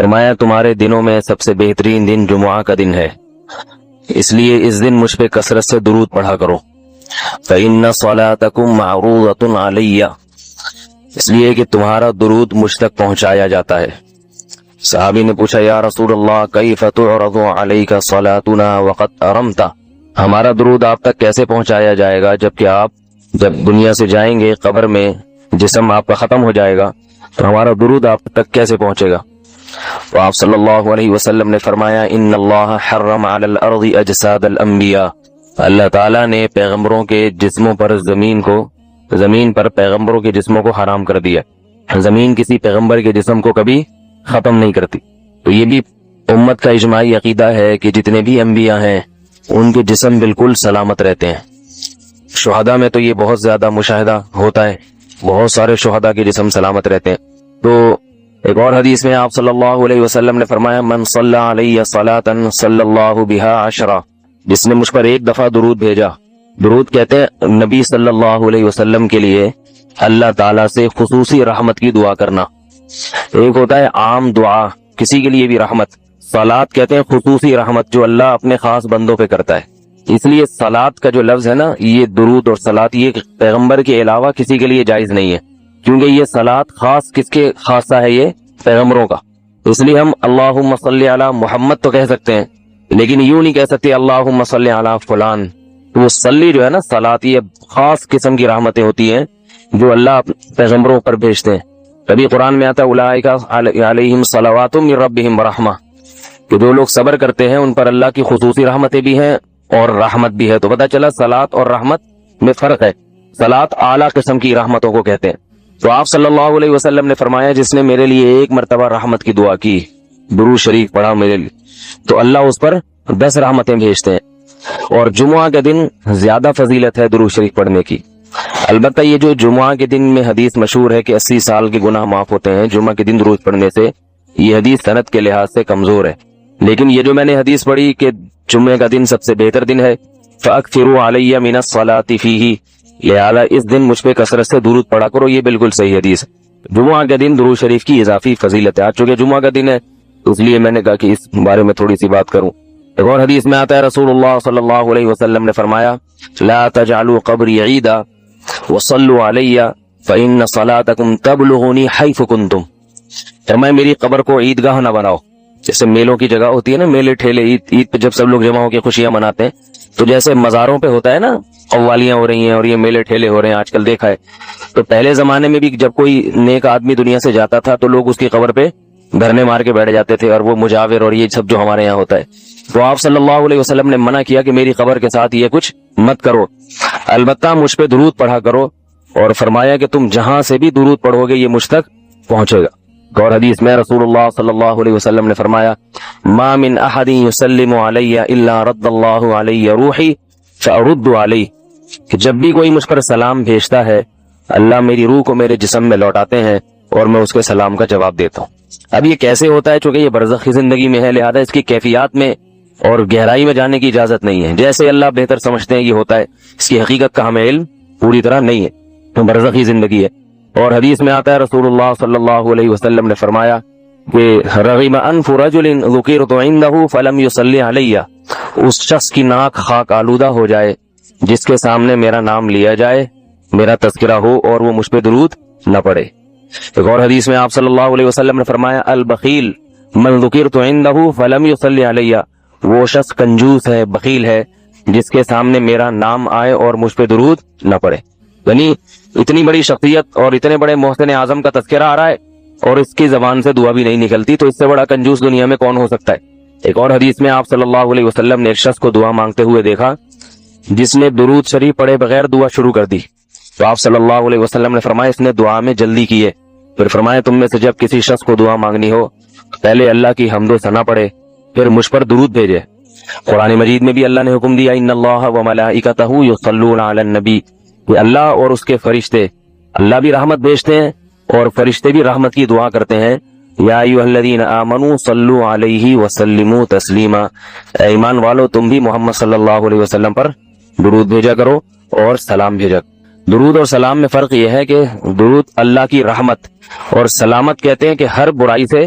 فرمایا تمہارے دنوں میں سب سے بہترین دن جمعہ کا دن ہے، اس لیے اس دن مجھ پہ کثرت سے درود پڑھا کرو۔ فإن صلاتکم معروضۃ علی، اس لیے کہ تمہارا درود مجھ تک پہنچایا جاتا ہے۔ صحابی نے پوچھا یا رسول اللہ کیف تعرض علیک صلاتنا وقد ارمت، ہمارا درود آپ تک کیسے پہنچایا جائے گا جبکہ آپ جب دنیا سے جائیں گے، قبر میں جسم آپ کا ختم ہو جائے گا، تو ہمارا درود آپ تک کیسے پہنچے گا؟ تو آپ صلی اللہ علیہ وسلم نے فرمایا ان اللہ حرم علی الارض اجساد الانبیاء، اللہ تعالیٰ نے پیغمبروں کے جسموں پر زمین پر پیغمبروں کے جسموں کو حرام کر دیا۔ زمین کسی پیغمبر کے جسم کو کبھی ختم نہیں کرتی۔ تو یہ بھی امت کا اجماعی عقیدہ ہے کہ جتنے بھی انبیاء ہیں ان کے جسم بالکل سلامت رہتے ہیں۔ شہداء میں تو یہ بہت زیادہ مشاہدہ ہوتا ہے، بہت سارے شہداء کے جسم سلامت رہتے ہیں۔ تو ایک اور حدیث میں آپ صلی اللہ علیہ وسلم نے فرمایا من صلی علی صلاۃ صلی اللہ بہا عشرہ، جس نے مجھ پر ایک دفعہ درود بھیجا۔ درود کہتے ہیں نبی صلی اللہ علیہ وسلم کے لیے اللہ تعالیٰ سے خصوصی رحمت کی دعا کرنا۔ ایک ہوتا ہے عام دعا، کسی کے لیے بھی رحمت، صلات کہتے ہیں خصوصی رحمت جو اللہ اپنے خاص بندوں پہ کرتا ہے۔ اس لیے صلات کا جو لفظ ہے نا، یہ درود اور صلات یہ پیغمبر کے علاوہ کسی کے لیے جائز نہیں ہے، کیونکہ یہ صلات خاص کس کے خاصہ ہے؟ یہ پیغمبروں کا۔ اس لیے ہم اللہم صلی علی محمد تو کہہ سکتے ہیں، لیکن یوں نہیں کہہ سکتے اللہم صلی علی فلان۔ تو وہ صلی جو ہے نا، صلات یہ خاص قسم کی رحمتیں ہوتی ہیں جو اللہ پیغمبروں پر بھیجتے ہیں۔ کبھی قرآن میں آتا ہے اولئک علیہم صلوات من ربہم ورحمہ، کہ جو لوگ صبر کرتے ہیں ان پر اللہ کی خصوصی رحمتیں بھی ہیں اور رحمت بھی ہے۔ تو پتہ چلا صلات اور رحمت میں فرق ہے۔ صلات اعلیٰ قسم کی رحمتوں کو کہتے ہیں۔ تو آپ صلی اللہ علیہ وسلم نے فرمایا جس نے میرے لیے ایک مرتبہ رحمت کی دعا کی، درود شریف پڑھا میرے لیے، تو اللہ اس پر 10 رحمتیں بھیجتے ہیں۔ اور جمعہ کے دن زیادہ فضیلت ہے درود شریف پڑھنے کی۔ البتہ یہ جو جمعہ کے دن میں حدیث مشہور ہے کہ 80 سال کے گناہ معاف ہوتے ہیں جمعہ کے دن درود پڑھنے سے، یہ حدیث سند کے لحاظ سے کمزور ہے۔ لیکن یہ جو میں نے حدیث پڑھی کہ جمعہ کا دن سب سے بہتر دن ہے، فَأَكْثِرُوا عَلَيَّ مِنَ الصَّلَاةِ فِيهِ، لہذا اس دن مجھ پہ کثرت سے درود پڑھا کرو، یہ بالکل صحیح حدیث ہے۔ جمعہ کے دن درود شریف کی اضافی فضیلت ہے۔ آج چونکہ جمعہ کا دن ہے تو اس لیے میں نے کہا کہ اس بارے میں تھوڑی سی بات کروں۔ ایک اور حدیث میں آتا ہے رسول اللہ صلی اللہ علیہ وسلم نے فرمایا لا تجعلوا قبری عیدا وصلوا علی فإن صلاتکم تبلغنی حیث کنتم، فرمایا میری قبر کو عیدگاہ نہ بناؤ۔ جیسے میلوں کی جگہ ہوتی ہے نا، میلے ٹھیلے، عید پہ جب سب لوگ جمع ہو کے خوشیاں مناتے ہیں، تو جیسے مزاروں پہ ہوتا ہے نا، قوالیاں ہو رہی ہیں اور یہ میلے ٹھیلے ہو رہے ہیں آج کل دیکھا ہے، تو پہلے زمانے میں بھی جب کوئی نیک آدمی دنیا سے جاتا تھا تو لوگ اس کی قبر پہ دھرنے مار کے بیٹھ جاتے تھے، اور وہ مجاور اور یہ سب جو ہمارے یہاں ہوتا ہے۔ تو آپ صلی اللہ علیہ وسلم نے منع کیا کہ میری قبر کے ساتھ یہ کچھ مت کرو، البتہ مجھ پہ درود پڑھا کرو، اور فرمایا کہ تم جہاں سے بھی درود پڑھو گے یہ مجھ تک پہنچے گا۔ اور حدیث میں رسول اللہ صلی اللہ علیہ وسلم نے فرمایا ما من احد یسلم علی الا رد اللہ علی روحی فارد علیہ، کہ جب بھی کوئی مجھ پر سلام بھیجتا ہے اللہ میری روح کو میرے جسم میں لوٹاتے ہیں اور میں اس کے سلام کا جواب دیتا ہوں۔ اب یہ کیسے ہوتا ہے؟ چونکہ یہ برزخی زندگی میں ہے، لہذا اس کی کیفیات میں اور گہرائی میں جانے کی اجازت نہیں ہے۔ جیسے اللہ بہتر سمجھتے ہیں یہ ہوتا ہے، اس کی حقیقت کا ہمیں علم پوری طرح نہیں ہے، تو برزخی زندگی ہے۔ اور حدیث میں آتا ہے رسول اللہ صلی اللہ علیہ وسلم نے فرمایا کہ رغم انف رجل ذکرت عنده فلم يصلی علی، اس شخص کی ناک خاک آلودہ ہو جائے جس کے سامنے میرا نام لیا جائے، میرا تذکرہ ہو اور وہ مجھ پہ درود نہ پڑے۔ ایک اور حدیث میں آپ صلی اللہ علیہ وسلم نے فرمایا البخیل من ذکرت عنده فلم يصلی علی، وہ شخص کنجوس ہے، بخیل ہے جس کے سامنے میرا نام آئے اور مجھ پہ درود نہ پڑے۔ یعنی اتنی بڑی شخصیت اور اتنے بڑے محسن اعظم کا تذکرہ آ رہا ہے اور اس کی زبان سے دعا بھی نہیں نکلتی، تو اس سے بڑا کنجوس دنیا میں کون ہو سکتا ہے؟ ایک اور حدیث میں آپ صلی اللہ علیہ وسلم نے ایک شخص کو دعا مانگتے ہوئے دیکھا جس نے درود شریف پڑھے بغیر دعا شروع کر دی، تو آپ صلی اللہ علیہ وسلم نے فرمایا اس نے دعا میں جلدی کی ہے۔ پھر فرمایا تم میں سے جب کسی شخص کو دعا مانگنی ہو پہلے اللہ کی حمد و ثنا پڑھے، پھر مجھ پر درود بھیجے۔ قرآن مجید میں بھی اللہ نے حکم دیا ان اللہ وملائکتہ یصلون علی النبی، کہ اللہ اور اس کے فرشتے، اللہ بھی رحمت بھیجتے ہیں اور فرشتے بھی رحمت کی دعا کرتے ہیں۔ یا ایھا الذین آمنوا صلوا علیہ وسلموا تسلیما، اے ایمان والو تم بھی محمد صلی اللہ علیہ وسلم پر درود بھیجا کرو اور سلام بھیجا۔ درود اور سلام میں فرق یہ ہے کہ درود اللہ کی رحمت اور سلامت کہتے ہیں کہ ہر برائی سے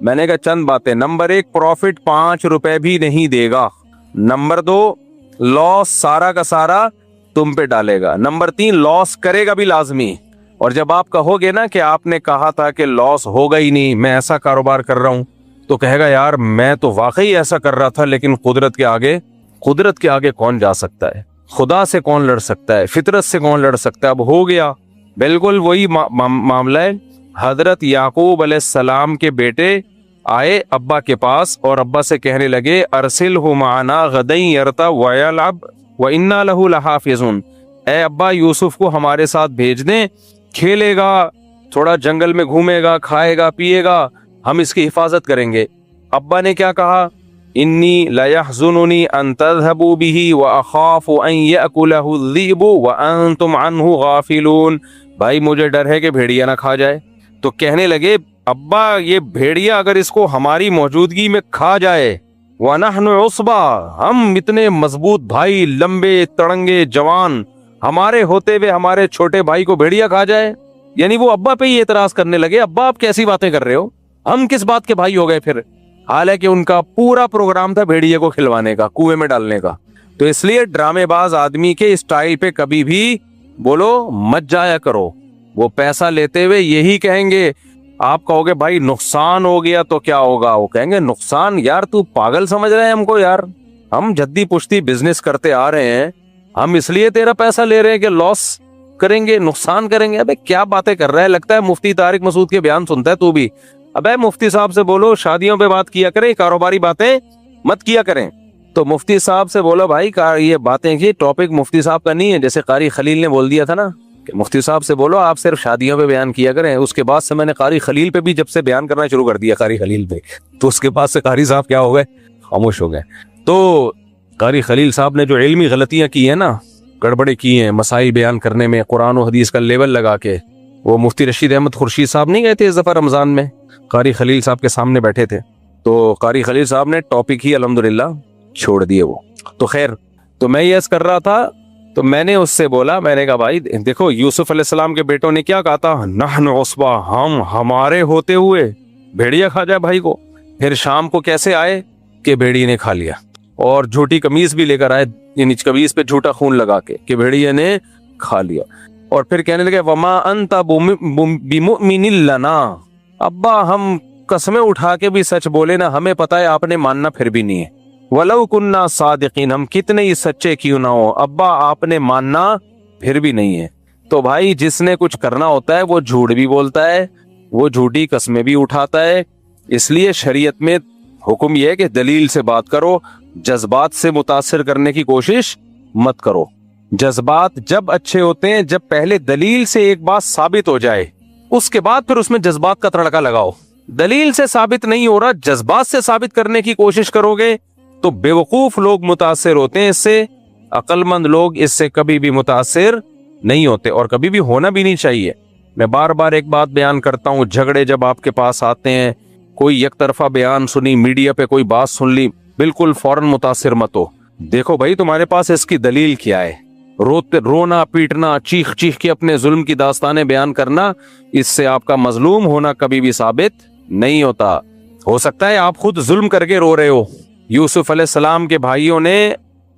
میں نے کہا چند باتیں. نمبر 1 پروفٹ 5 روپے بھی نہیں دے گا. نمبر 2 لاس سارا کا سارا تم پہ ڈالے گا. نمبر 3 لاس کرے گا بھی لازمی. اور جب آپ کہو گے نا کہ آپ نے کہا تھا کہ لاس ہوگا ہی نہیں, میں ایسا کاروبار کر رہا ہوں, تو کہے گا یار میں تو واقعی ایسا کر رہا تھا, لیکن قدرت کے آگے کون جا سکتا ہے, خدا سے کون لڑ سکتا ہے, فطرت سے کون لڑ سکتا ہے. اب ہو گیا. بالکل وہی معاملہ ہے. حضرت یعقوب علیہ السلام کے بیٹے آئے ابا کے پاس اور ابا سے کہنے لگے ارسلہ معنا غدًا یرتع ویلعب وإنا لہ لحافظون. اے ابا یوسف کو ہمارے ساتھ بھیج دیں, کھیلے گا, تھوڑا جنگل میں گھومے گا, کھائے گا پیے گا, ہم اس کی حفاظت کریں گے. ابا نے کیا کہا, انی لیحزننی ان تذهبوا به واخاف ان یأکلہ الذئب وانتم عنہ غافلون. بھائی مجھے ڈر ہے کہ بھیڑیا نہ کھا جائے. تو کہنے لگے ابا یہ بھیڑیا اگر اس کو ہماری موجودگی میں کھا جائے, وَنَحْنُ عُصْبَةٌ, ہم اتنے مضبوط بھائی, لمبے تڑنگے جوان, ہمارے ہوتے ہوئے ہمارے چھوٹے بھائی کو بھیڑیا کھا جائے. یعنی وہ ابا پہ ہی اعتراض کرنے لگے, ابا آپ کیسی باتیں کر رہے ہو, ہم کس بات کے بھائی ہو گئے پھر. حالانکہ ان کا پورا پروگرام تھا بھیڑیے کو کھلوانے کا, کنویں میں ڈالنے کا. تو اس لیے ڈرامے باز آدمی کے اسٹائل پہ کبھی بھی بولو مت جایا کرو. وہ پیسہ لیتے ہوئے یہی کہیں گے, آپ کہو گے بھائی نقصان ہو گیا تو کیا ہوگا, وہ کہیں گے نقصان, یار تو پاگل سمجھ رہے ہیں ہم کو, یار ہم جدی پشتی بزنس کرتے آ رہے ہیں, ہم اس لیے تیرا پیسہ لے رہے ہیں کہ لاس کریں گے, نقصان کریں گے. ابے کیا باتیں کر رہا ہے, لگتا ہے مفتی طارق مسعود کے بیان سنتا ہے تو بھی. ابے مفتی صاحب سے بولو شادیوں پہ بات کیا کریں, کاروباری باتیں مت کیا کریں. تو مفتی صاحب سے بولو بھائی یہ باتیں کی ٹاپک مفتی صاحب کا نہیں ہے, جیسے قاری خلیل نے بول دیا تھا نا کہ مفتی صاحب سے بولو آپ صرف شادیوں پہ بیان کیا کریں. اس کے بعد سے میں نے قاری خلیل پہ بھی جب سے بیان کرنا شروع کر دیا, قاری خلیل پہ, تو اس کے بعد سے قاری صاحب کیا ہو گئے, خاموش ہو گئے. تو قاری خلیل صاحب نے جو علمی غلطیاں کی ہیں نا, گڑبڑے کی ہیں مسائل بیان کرنے میں, قرآن و حدیث کا لیول لگا کے, وہ مفتی رشید احمد خورشید صاحب نہیں گئے تھے اس دفعہ رمضان میں, قاری خلیل صاحب کے سامنے بیٹھے تھے, تو قاری خلیل صاحب نے ٹاپک ہی الحمدللہ چھوڑ دیے وہ. تو خیر, تو میں یہ کر رہا تھا, تو میں نے اس سے بولا, میں نے کہا بھائی دیکھو یوسف علیہ السلام کے بیٹوں نے کیا کہا تھا, نحن عصبہ, ہم ہمارے ہوتے ہوئے بھیڑیا کھا جائے بھائی کو. پھر شام کو کیسے آئے کہ بھیڑی نے کھا لیا, اور جھوٹی قمیض بھی لے کر آئے, یعنی قمیض پہ جھوٹا خون لگا کے کہ بھیڑیا نے کھا لیا. اور پھر کہنے لگے وما انت بمؤمن لنا, ابا ہم قسمیں اٹھا کے بھی سچ بولے نا, ہمیں پتا ہے آپ نے ماننا پھر بھی نہیں ہے. ولو کننا صادقین, ہم کتنے ہی سچے کیوں نہ ہو, ابا آپ نے ماننا پھر بھی نہیں ہے. تو بھائی جس نے کچھ کرنا ہوتا ہے وہ جھوٹ بھی بولتا ہے, وہ جھوٹی قسمیں بھی اٹھاتا ہے. اس لیے شریعت میں حکم یہ ہے کہ دلیل سے بات کرو, جذبات سے متاثر کرنے کی کوشش مت کرو. جذبات جب اچھے ہوتے ہیں جب پہلے دلیل سے ایک بات ثابت ہو جائے, اس کے بعد پھر اس میں جذبات کا تڑکا لگاؤ. دلیل سے ثابت نہیں ہو رہا, جذبات سے ثابت کرنے کی کوشش کرو گے تو بیوقوف لوگ متاثر ہوتے ہیں اس سے, عقل مند لوگ اس سے کبھی بھی متاثر نہیں ہوتے, اور کبھی بھی ہونا بھی نہیں چاہیے. میں بار بار ایک بات بیان کرتا ہوں, جھگڑے جب آپ کے پاس آتے ہیں, کوئی یک طرفہ بیان سنی, میڈیا پہ کوئی بات سن لی, بالکل فوراً متاثر مت ہو. دیکھو بھائی تمہارے پاس اس کی دلیل کیا ہے. رونا پیٹنا, چیخ چیخ کے اپنے ظلم کی داستانیں بیان کرنا, اس سے آپ کا مظلوم ہونا کبھی بھی ثابت نہیں ہوتا. ہو سکتا ہے آپ خود ظلم کر کے رو رہے ہو. یوسف علیہ السلام کے بھائیوں نے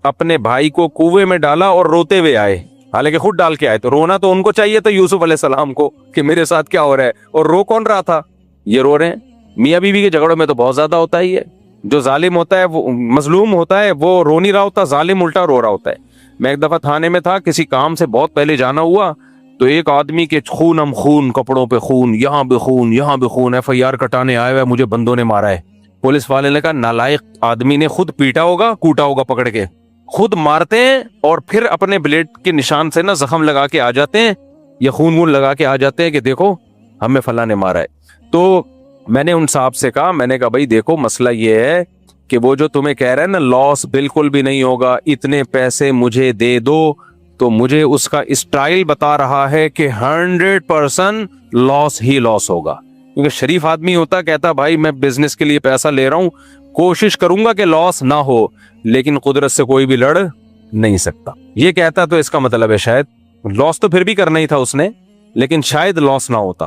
اپنے بھائی کو کنویں میں ڈالا اور روتے ہوئے آئے, حالانکہ خود ڈال کے آئے, تو رونا تو ان کو چاہیے تھا یوسف علیہ السلام کو کہ میرے ساتھ کیا ہو رہا ہے. اور رو کون رہا تھا, یہ رو رہے ہیں. میاں بیوی کے جھگڑوں میں تو بہت زیادہ ہوتا ہی ہے, جو ظالم ہوتا ہے وہ مظلوم ہوتا ہے, وہ رو نہیں رہا ہوتا, ظالم الٹا رو رہا ہوتا ہے. میں ایک دفعہ تھانے میں تھا, کسی کام سے بہت پہلے جانا ہوا, تو ایک آدمی کے خون ہم خون, کپڑوں پہ خون, یہاں بھی خون, یہاں بھی خون, FIR کٹانے آیا ہوا, مجھے بندوں نے مارا ہے. پولیس والے نے کہا نالائق آدمی نے خود پیٹا ہوگا, کوٹا ہوگا پکڑ کے, خود مارتے ہیں اور پھر اپنے بلیڈ کے نشان سے نا زخم لگا کے آ جاتے ہیں, یا خون وون لگا کے آ جاتے ہیں کہ دیکھو ہمیں فلاں نے مارا ہے. تو میں نے ان صاحب سے کہا, میں نے کہا بھائی دیکھو مسئلہ یہ ہے کہ وہ جو تمہیں کہہ رہے ہیں نا لاس بالکل بھی نہیں ہوگا, اتنے پیسے مجھے دے دو, تو مجھے اس کا اسٹائل بتا رہا ہے کہ 100% لاس ہی لاس ہوگا. کیونکہ شریف آدمی ہوتا, کہتا بھائی میں بزنس کے لیے پیسہ لے رہا ہوں, کوشش کروں گا کہ لاس نہ ہو, لیکن قدرت سے کوئی بھی لڑ نہیں سکتا. یہ کہتا تو اس کا مطلب ہے شاید لاس تو پھر بھی کرنا ہی تھا اس نے, لیکن شاید لاس نہ ہوتا.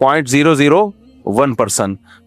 0.001%।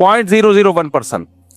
0.001%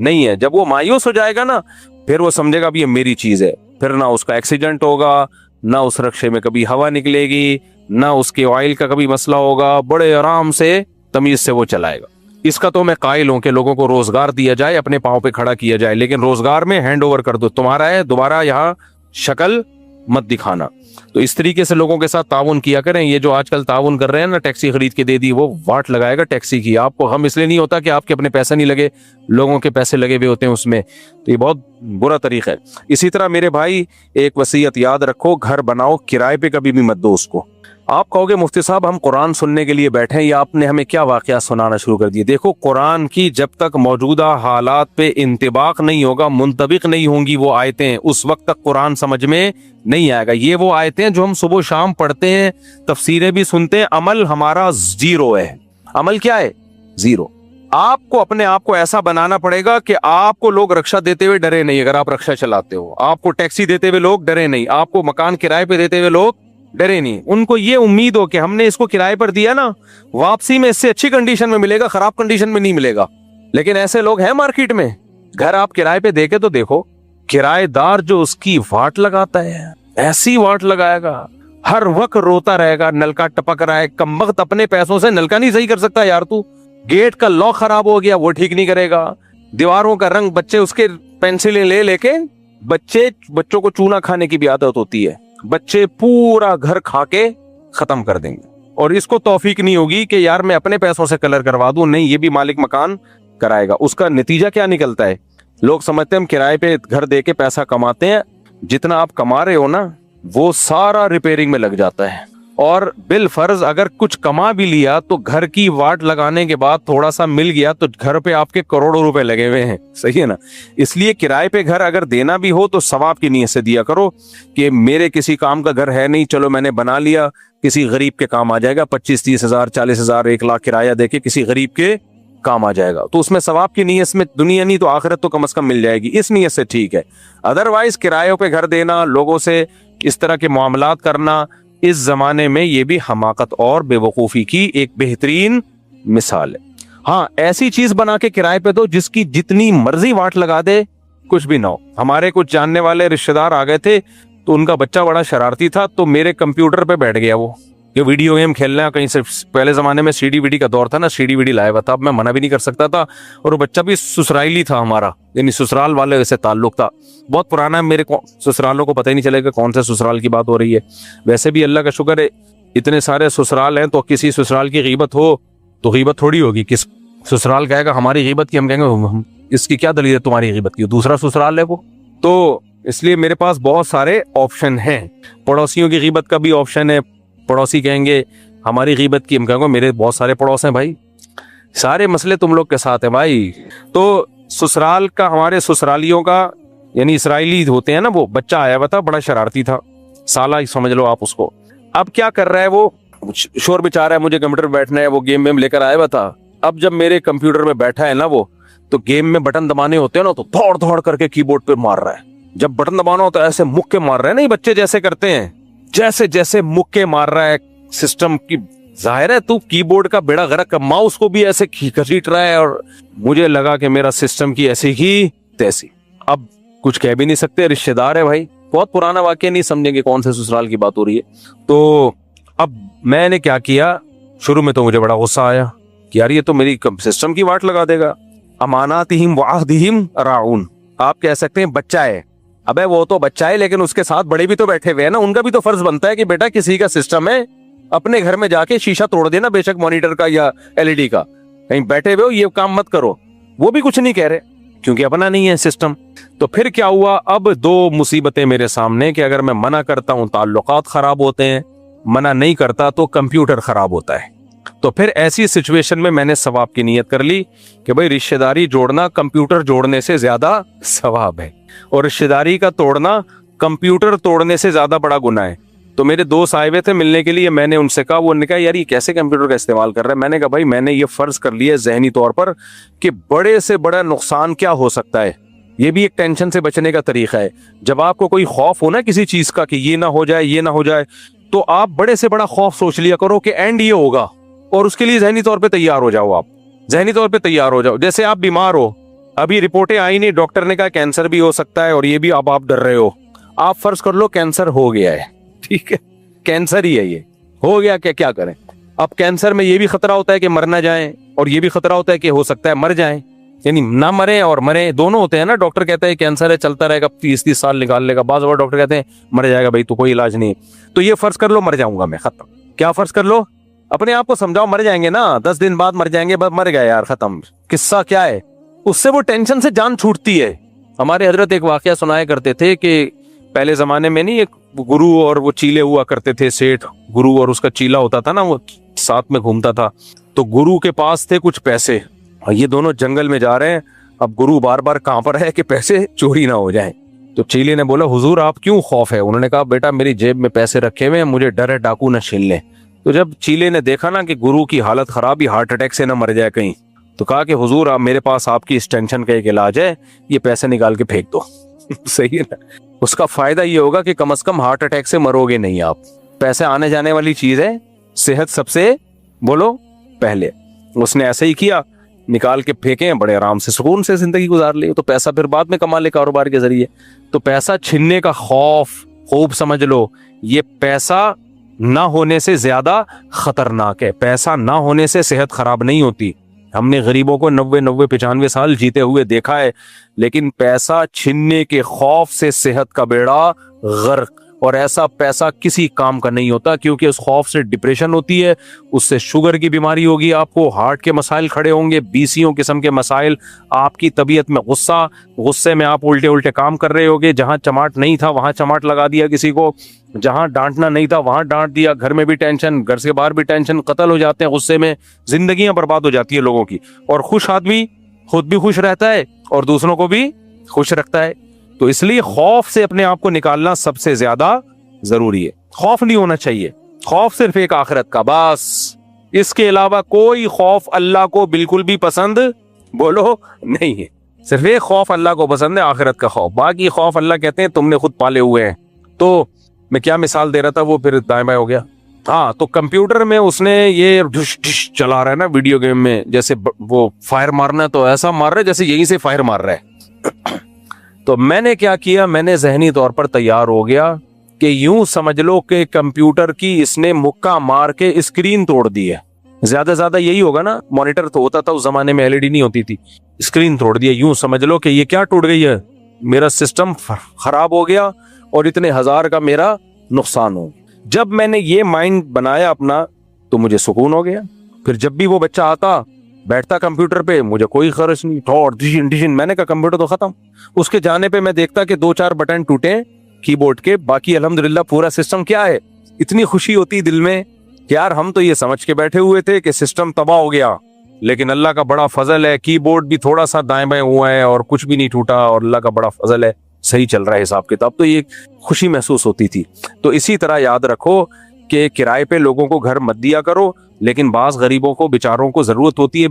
نہیں ہے. جب وہ مایوس ہو جائے گا نا پھر وہ سمجھے گا اب یہ میری چیز ہے, پھر نہ اس کا ایکسیڈنٹ ہوگا, نہ اس رکشے میں کبھی ہوا نکلے گی, نہ اس کے آئل کا کبھی مسئلہ ہوگا, بڑے آرام سے تمیز سے وہ چلائے گا. اس کا تو میں قائل ہوں کہ لوگوں کو روزگار دیا جائے, اپنے پاؤں پہ کھڑا کیا جائے, لیکن روزگار میں ہینڈ اوور کر دو, تمہارا ہے, دوبارہ یہاں شکل مت دکھانا. تو اس طریقے سے لوگوں کے ساتھ تعاون کیا کریں. یہ جو آج کل تعاون کر رہے ہیں نا, ٹیکسی خرید کے دے دی, وہ واٹ لگائے گا ٹیکسی کی. آپ کو ہم اس لیے نہیں ہوتا کہ آپ کے اپنے پیسے نہیں لگے, لوگوں کے پیسے لگے ہوئے ہوتے ہیں اس میں. تو یہ بہت برا طریقہ ہے. اسی طرح میرے بھائی ایک وصیت یاد رکھو, گھر بناؤ, کرائے پہ کبھی بھی مت دو اس کو. آپ کہو گے مفتی صاحب ہم قرآن سننے کے لیے بیٹھے ہیں, یا آپ نے ہمیں کیا واقعات سنانا شروع کر دیے. دیکھو قرآن کی جب تک موجودہ حالات پہ انطباق نہیں ہوگا, منطبق نہیں ہوں گی وہ آیتیں, اس وقت تک قرآن سمجھ میں نہیں آئے گا. یہ وہ آیتیں جو ہم صبح و شام پڑھتے ہیں, تفسیریں بھی سنتے ہیں, عمل ہمارا زیرو ہے. عمل کیا ہے؟ زیرو. آپ کو اپنے آپ کو ایسا بنانا پڑے گا کہ آپ کو لوگ رکشہ دیتے ہوئے ڈرے نہیں. اگر آپ رکشہ چلاتے ہو, آپ کو ٹیکسی دیتے ہوئے لوگ ڈرے نہیں, آپ کو مکان کرائے پہ دیتے ہوئے لوگ ڈرے نہیں. ان کو یہ امید ہو کہ ہم نے اس کو کرائے پر دیا نا, واپسی میں اس سے اچھی کنڈیشن میں ملے گا, خراب کنڈیشن میں نہیں ملے گا. لیکن ایسے لوگ ہیں مارکیٹ میں. گھر آپ کرائے پہ دے کے تو دیکھو, کرائے دار جو اس کی واٹ لگاتا ہے, ایسی واٹ لگائے گا, ہر وقت روتا رہے گا, نلکا ٹپک رہا ہے. کم وقت اپنے پیسوں سے نلکا نہیں صحیح کر سکتا یار تو. گیٹ کا لاک خراب ہو گیا, وہ ٹھیک نہیں کرے گا. دیواروں کا رنگ, بچے اس کے پینسلیں لے لے کے, بچوں کو چونا کھانے کی بھی عادت ہوتی ہے, بچے پورا گھر کھا کے ختم کر دیں گے. اور اس کو توفیق نہیں ہوگی کہ یار میں اپنے پیسوں سے کلر کروا دوں, نہیں, یہ بھی مالک مکان کرائے گا. اس کا نتیجہ کیا نکلتا ہے؟ لوگ سمجھتے ہیں ہم کرائے پہ گھر دے کے پیسہ کماتے ہیں. جتنا آپ کما رہے ہو نا وہ سارا ریپیئرنگ میں لگ جاتا ہے. اور بالفرض اگر کچھ کما بھی لیا تو گھر کی واٹ لگانے کے بعد تھوڑا سا مل گیا تو گھر پہ آپ کے کروڑوں روپے لگے ہوئے ہیں. صحیح ہے نا؟ اس لیے کرائے پہ گھر اگر دینا بھی ہو تو ثواب کی نیت سے دیا کرو کہ میرے کسی کام کا گھر ہے نہیں, چلو میں نے بنا لیا, کسی غریب کے کام آ جائے گا. 25-30 ہزار 40 ہزار 1 لاکھ کرایہ دے کے کسی غریب کے کام آ جائے گا, تو اس میں ثواب کی نیت میں دنیا نہیں تو آخرت تو کم از کم مل جائے گی. اس نیت سے ٹھیک ہے. ادروائز کرایوں پہ گھر دینا, لوگوں سے اس طرح کے معاملات کرنا, اس زمانے میں یہ بھی حماقت اور بے وقوفی کی ایک بہترین مثال ہے. ہاں, ایسی چیز بنا کے کرائے پہ دو جس کی جتنی مرضی واٹ لگا دے, کچھ بھی نہ ہو. ہمارے کچھ جاننے والے رشتہ دار آ گئے تھے تو ان کا بچہ بڑا شرارتی تھا, تو میرے کمپیوٹر پہ بیٹھ گیا. وہ کہ ویڈیو گیم کھیلنا ہے کہیں سے. پہلے زمانے میں سی ڈی ویڈی کا دور تھا نا, سی ڈی ویڈی لایا ہوا تھا, اب میں منع بھی نہیں کر سکتا تھا. اور وہ بچہ بھی سسرائیلی تھا ہمارا, یعنی سسرال والے سے تعلق تھا, بہت پرانا ہے. میرے سسرالوں کو پتہ ہی نہیں چلے گا کون سے سسرال کی بات ہو رہی ہے. ویسے بھی اللہ کا شکر ہے اتنے سارے سسرال ہیں, تو کسی سسرال کی غیبت ہو تو غیبت تھوڑی ہوگی. کس سسرال کہے گا ہماری غیبت کی, ہم کہیں گے اس کی کیا دلیل ہے تمہاری غیبت کی, دوسرا سسرال ہے وہ. تو اس لیے میرے پاس بہت سارے آپشن ہیں. پڑوسیوں کی غیبت کا بھی آپشن ہے. پڑوسی کہیں گے ہماری غیبت کی, ہم کہیں گے میرے بہت سارے پڑوس ہیں بھائی, سارے مسئلے تم لوگ کے ساتھ ہیں بھائی. تو سسرال کا, ہمارے سسرالیوں کا یعنی اسرائیلی ہوتے ہیں نا, وہ بچہ آیا ہوا تھا, بڑا شرارتی تھا, سالہ سمجھ لو آپ اس کو. اب کیا کر رہا ہے وہ, شور بچا رہا ہے, مجھے کمپیوٹر پہ بیٹھنا ہے, وہ گیم ویم لے کر آیا ہوا تھا. اب جب میرے کمپیوٹر میں بیٹھا ہے نا وہ, تو گیم میں بٹن دبانے ہوتے ہیں نا, تو دوڑ دوڑ کر کے کی بورڈ پہ مار رہا ہے. جب بٹن دبانا ہوتا ہے ایسے مکے مار رہے ہیں, نہیں بچے جیسے کرتے ہیں, جیسے جیسے مکے مار رہا ہے سسٹم کی. ظاہر ہے تو کی بورڈ کا بیڑا غرق, ماؤس کو بھی ایسے گھسیٹ رہا ہے, اور مجھے لگا کہ میرا سسٹم کی ایسی ہی تیسی. اب کچھ کہہ بھی نہیں سکتے, رشتہ دار ہے بھائی, بہت پرانا واقعہ, نہیں سمجھیں گے کون سے سسرال کی بات ہو رہی ہے. تو اب میں نے کیا کیا, شروع میں تو مجھے بڑا غصہ آیا کہ یار یہ تو میری سسٹم کی واٹ لگا دے گا. اماناتہم وعہدہم راعون, آپ کہہ سکتے ہیں بچہ ہے. ابے وہ تو بچہ ہے, لیکن اس کے ساتھ بڑے بھی تو بیٹھے ہوئے ہیں نا, ان کا بھی تو فرض بنتا ہے کہ بیٹا کسی کا سسٹم ہے, اپنے گھر میں جا کے شیشہ توڑ دینا, بے شک مانیٹر کا یا ایل ای ڈی کا, کہیں بیٹھے ہوئے ہو یہ کام مت کرو. وہ بھی کچھ نہیں کہہ رہے کیونکہ اپنا نہیں ہے سسٹم. تو پھر کیا ہوا, اب دو مصیبتیں میرے سامنے کہ اگر میں منع کرتا ہوں تعلقات خراب ہوتے ہیں, منع نہیں کرتا تو کمپیوٹر خراب ہوتا ہے. تو پھر ایسی سچویشن میں نے ثواب کی نیت کر لی کہ بھائی رشتہ داری جوڑنا کمپیوٹر جوڑنے سے زیادہ ثواب ہے, اور رشتہ داری کا توڑنا کمپیوٹر توڑنے سے زیادہ بڑا گناہ ہے. تو میرے دوست آئے ہوئے تھے ملنے کے لیے, میں نے ان سے کہا, وہ نے کہا یار یہ کیسے کمپیوٹر کا استعمال کر رہا ہے. میں نے کہا بھائی میں نے یہ فرض کر لیا ذہنی طور پر کہ بڑے سے بڑا نقصان کیا ہو سکتا ہے, یہ بھی ایک ٹینشن سے بچنے کا طریقہ ہے. جب آپ کو کوئی خوف ہو نا کسی چیز کا کہ یہ نہ ہو جائے یہ نہ ہو جائے, تو آپ بڑے سے بڑا خوف سوچ لیا کرو کہ اینڈ یہ ہوگا, اور اس کے لیے ذہنی طور پہ تیار ہو جاؤ. آپ ذہنی طور پہ تیار ہو جاؤ. جیسے آپ بیمار ہو, ابھی رپورٹیں آئی نہیں, ڈاکٹر نے کہا کینسر بھی ہو سکتا ہے, اور یہ بھی اب آپ ڈر رہے ہو. آپ فرض کر لو کینسر ہو گیا ہے, ٹھیک ہے, کینسر ہی ہے, یہ ہو گیا, کیا کریں. اب کینسر میں یہ بھی خطرہ ہوتا ہے کہ مر نہ جائیں, اور یہ بھی خطرہ ہوتا ہے کہ ہو سکتا ہے مر جائیں, یعنی نہ مریں اور مریں, دونوں ہوتے ہیں نا. ڈاکٹر کہتا ہے کینسر ہے, چلتا رہے گا, 30 سال نکال لے گا. بعض اور ڈاکٹر کہتے ہیں مر جائے گا بھائی, تو کوئی علاج نہیں. تو یہ فرض کر لو مر جاؤں گا میں, ختم. کیا فرض کر لو, اپنے آپ کو سمجھاؤ مر جائیں گے نا, 10 دن بعد مر جائیں گے, بس مر گئے یار, ختم. قصہ کیا ہے, اس سے وہ ٹینشن سے جان چھوٹتی ہے. ہمارے حضرت ایک واقعہ سنایا کرتے تھے کہ پہلے زمانے میں نہیں, ایک گرو اور وہ چیلے ہوا کرتے تھے, سیٹھ گرو اور اس کا چیلا ہوتا تھا نا, وہ ساتھ میں گھومتا تھا. تو گرو کے پاس تھے کچھ پیسے, یہ دونوں جنگل میں جا رہے ہیں. اب گرو بار بار کہاں پر ہے کہ پیسے چوری نہ ہو جائیں. تو چیلے نے بولا حضور آپ کیوں خوف ہے؟ انہوں نے کہا بیٹا میری جیب میں پیسے رکھے ہوئے ہیں, مجھے ڈر ہے ڈاکو نہ چھین لیں. تو جب چیلے نے دیکھا نا کہ گرو کی حالت خراب, ہی ہارٹ اٹیک سے نہ مر جائے کہیں, تو کہا کہ حضور آپ میرے پاس آپ کی اس ٹینشن کا ایک علاج ہے, یہ پیسے نکال کے پھینک دو. صحیح ہے نا, اس کا فائدہ یہ ہوگا کہ کم از کم ہارٹ اٹیک سے مرو گے نہیں آپ. پیسے آنے جانے والی چیز ہے, صحت سب سے بولو پہلے. اس نے ایسے ہی کیا, نکال کے پھینکے, بڑے آرام سے سکون سے زندگی گزار لی. تو پیسہ پھر بعد میں کما لے کاروبار کے ذریعے. تو پیسہ چھننے کا خوف خوب سمجھ لو, یہ پیسہ نہ ہونے سے زیادہ خطرناک ہے. پیسہ نہ ہونے سے صحت خراب نہیں ہوتی. ہم نے غریبوں کو 90-95 سال جیتے ہوئے دیکھا ہے, لیکن پیسہ چھننے کے خوف سے صحت کا بیڑا غرق. اور ایسا پیسہ کسی کام کا نہیں ہوتا, کیونکہ اس خوف سے ڈپریشن ہوتی ہے, اس سے شوگر کی بیماری ہوگی, آپ کو ہارٹ کے مسائل کھڑے ہوں گے, 20 قسم کے مسائل, آپ کی طبیعت میں غصے میں آپ الٹے کام کر رہے ہوگے. جہاں چماٹ نہیں تھا وہاں چماٹ لگا دیا کسی کو, جہاں ڈانٹنا نہیں تھا وہاں ڈانٹ دیا, گھر میں بھی ٹینشن, گھر سے باہر بھی ٹینشن, قتل ہو جاتے ہیں غصے میں, زندگیاں برباد ہو جاتی ہیں لوگوں کی. اور خوش آدمی خود بھی خوش رہتا ہے اور دوسروں کو بھی خوش رکھتا ہے. تو اس لیے خوف سے اپنے آپ کو نکالنا سب سے زیادہ ضروری ہے. خوف نہیں ہونا چاہیے, خوف صرف ایک آخرت کا, بس. اس کے علاوہ کوئی خوف اللہ کو بالکل بھی پسند بولو نہیں ہے. صرف ایک خوف اللہ کو پسند ہے, آخرت کا خوف. باقی خوف اللہ کہتے ہیں تم نے خود پالے ہوئے ہیں. تو میں کیا مثال دے رہا تھا, وہ پھر دائیں بائیں ہو گیا. ہاں, تو کمپیوٹر میں اس نے یہ ڈش ڈش چلا رہا ہے نا ویڈیو گیم میں, جیسے وہ فائر مارنا ہے تو ایسا مار رہا ہے جیسے یہیں سے فائر مار رہا ہے. تو میں نے کیا کیا, میں نے ذہنی طور پر تیار ہو گیا کہ یوں سمجھ لو کہ کمپیوٹر کی اس نے مکہ مار کے اسکرین توڑ دی ہے. زیادہ زیادہ یہی ہوگا نا, مانیٹر تو ہوتا تھا اس زمانے میں, LED نہیں ہوتی تھی, اسکرین توڑ دیا. یوں سمجھ لو کہ یہ کیا ٹوٹ گئی ہے, میرا سسٹم خراب ہو گیا اور اتنے ہزار کا میرا نقصان ہو. جب میں نے یہ مائنڈ بنایا اپنا تو مجھے سکون ہو گیا. پھر جب بھی وہ بچہ آتا بیٹھتا کمپیوٹر پہ, مجھے کوئی خرچ نہیں, ٹھوڑ ڈیشن. میں نے کہا کمپیوٹر تو ختم. اس کے جانے پہ میں دیکھتا کہ 2-4 بٹن ٹوٹے کی بورڈ کے, باقی الحمدللہ پورا سسٹم کیا ہے. اتنی خوشی ہوتی دل میں کہ یار ہم تو یہ سمجھ کے بیٹھے ہوئے تھے کہ سسٹم تباہ ہو گیا, لیکن اللہ کا بڑا فضل ہے, کی بورڈ بھی تھوڑا سا دائیں بائیں ہوا ہے اور کچھ بھی نہیں ٹوٹا, اور اللہ کا بڑا فضل ہے, صحیح چل رہا ہے حساب کتاب. تو یہ خوشی محسوس ہوتی تھی. تو اسی طرح یاد رکھو کہ کرائے پہ لوگوں کو گھر مت دیا کرو, لیکن بعض غریبوں کو بیچاروں کو ضرورت ہوتی ہے.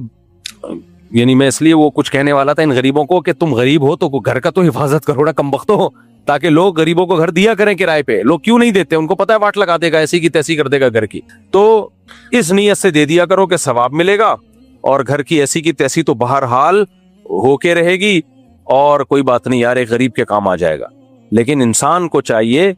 یعنی میں اس لیے وہ کچھ کہنے والا تھا ان غریبوں کو کہ تم غریب ہو تو گھر کا تو حفاظت کرو نا, کمبختو, تاکہ لوگ غریبوں کو گھر دیا کریں کرائے پہ. لوگ کیوں نہیں دیتے, ان کو پتہ ہے واٹ لگا دے گا, ایسی کی تیسی کر دے گا گھر کی. تو اس نیت سے دے دیا کرو کہ ثواب ملے گا, اور گھر کی ایسی کی تیسی تو بہرحال ہو کے رہے گی, اور کوئی بات نہیں یار, ایک غریب کے کام آ جائے گا. لیکن انسان کو چاہیے,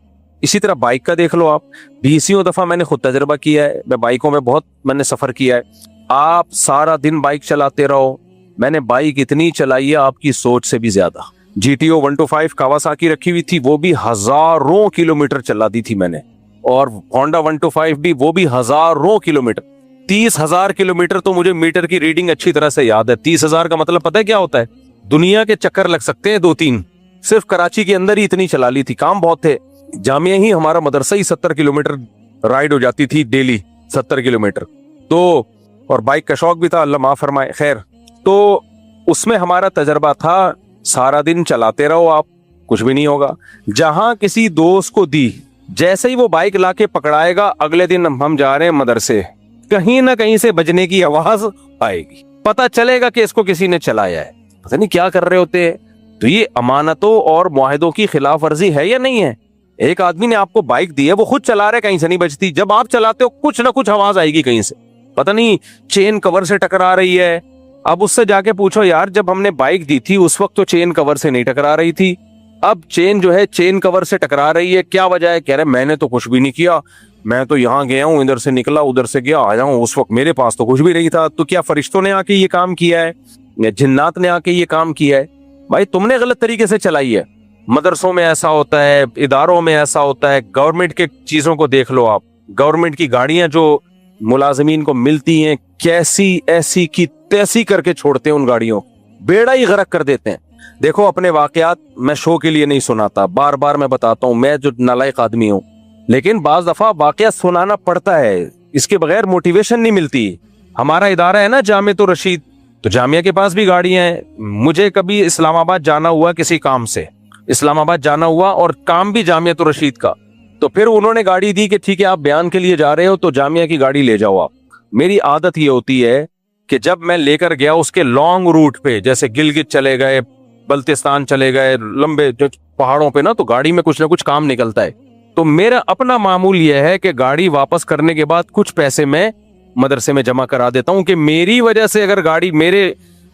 اسی طرح بائک کا دیکھ لو آپ, 20 دفعہ میں نے خود تجربہ کیا ہے, میں بائکوں میں بہت میں نے سفر کیا ہے. آپ سارا دن بائک چلاتے رہو, میں نے بائک اتنی چلائی ہے آپ کی سوچ سے بھی زیادہ. GTO 125 کاواساکی رکھی ہوئی تھی, وہ بھی ہزاروں کلومیٹر چلا دی تھی میں نے, اور ہونڈا 125 بھی, وہ بھی ہزاروں کلومیٹر. 30,000 کلومیٹر تو مجھے میٹر کی ریڈنگ اچھی طرح سے یاد ہے. 30,000 کا مطلب پتہ ہے کیا ہوتا ہے, دنیا کے چکر لگ سکتے ہیں 2-3. صرف کراچی کے اندر ہی اتنی چلا لی تھی, کام بہت تھے. جامعہ ہی ہمارا مدرسہ ہی 70 کلومیٹر رائڈ ہو جاتی تھی ڈیلی, 70 کلومیٹر. تو اور بائک کا شوق بھی تھا, اللہ معاف فرمائے. خیر, تو اس میں ہمارا تجربہ تھا سارا دن چلاتے رہو آپ, کچھ بھی نہیں ہوگا. جہاں کسی دوست کو دی, جیسے ہی وہ بائک لا کے پکڑائے گا, اگلے دن ہم جا رہے ہیں مدرسے, کہیں نہ کہیں سے بجنے کی آواز آئے گی, پتہ چلے گا کہ اس کو کسی نے چلایا ہے. پتہ نہیں کیا کر رہے ہوتے ہیں. تو یہ امانتوں اور معاہدوں کی خلاف ورزی ہے یا نہیں ہے؟ ایک آدمی نے آپ کو بائک دی ہے, وہ خود چلا رہا ہے, کہیں سے نہیں بجتی. جب آپ چلاتے ہو کچھ نہ کچھ آواز آئے گی کہیں سے, پتہ نہیں چین کور سے ٹکرا رہی ہے, اب اس سے جا کے پوچھو یار جب ہم نے بائک دی تھی اس وقت تو چین کور سے نہیں ٹکرا رہی تھی, اب چین جو ہے چین کور سے ٹکرا رہی ہے, کیا وجہ ہے؟ کہہ رہے میں نے تو کچھ بھی نہیں کیا, میں تو یہاں گیا ہوں, ادھر سے نکلا ادھر سے گیا, آیا ہوں, اس وقت میرے پاس تو کچھ بھی نہیں تھا. تو کیا فرشتوں نے آ کے یہ کام کیا ہے یا جنات نے آ کے یہ کام کیا ہے؟ بھائی تم نے غلط طریقے سے چلائی ہے. مدرسوں میں ایسا ہوتا ہے, اداروں میں ایسا ہوتا ہے, گورنمنٹ کے چیزوں کو دیکھ لو آپ, گورنمنٹ کی گاڑیاں جو ملازمین کو ملتی ہیں کیسی ایسی کی تیسی کر کے چھوڑتے ہیں, ان گاڑیوں بیڑا ہی غرق کر دیتے ہیں. دیکھو اپنے واقعات میں شو کے لیے نہیں سناتا, بار بار میں بتاتا ہوں, میں جو نالائق آدمی ہوں, لیکن بعض دفعہ واقعات سنانا پڑتا ہے, اس کے بغیر موٹیویشن نہیں ملتی. ہمارا ادارہ ہے نا جامعۃ الرشید, تو جامعہ کے پاس بھی گاڑیاں ہیں. مجھے کبھی اسلام آباد جانا ہوا کسی کام سے, اسلام آباد جانا ہوا اور کام بھی جامعۃ الرشید کا, تو پھر انہوں نے گاڑی دی کہ ٹھیک ہے آپ بیان کے لیے جا رہے ہو تو جامعہ کی گاڑی لے جاؤ آپ. میری عادت یہ ہوتی ہے کہ جب میں لے کر گیا اس کے لانگ روٹ پہ, جیسے گلگت چلے گئے, بلتستان چلے گئے, لمبے جو پہاڑوں پہ نا, تو گاڑی میں کچھ نہ کچھ کام نکلتا ہے. تو میرا اپنا معمول یہ ہے کہ گاڑی واپس کرنے کے بعد کچھ پیسے میں مدرسے میں جمع کرا دیتا ہوں کہ میری وجہ سے اگر گاڑی میرے,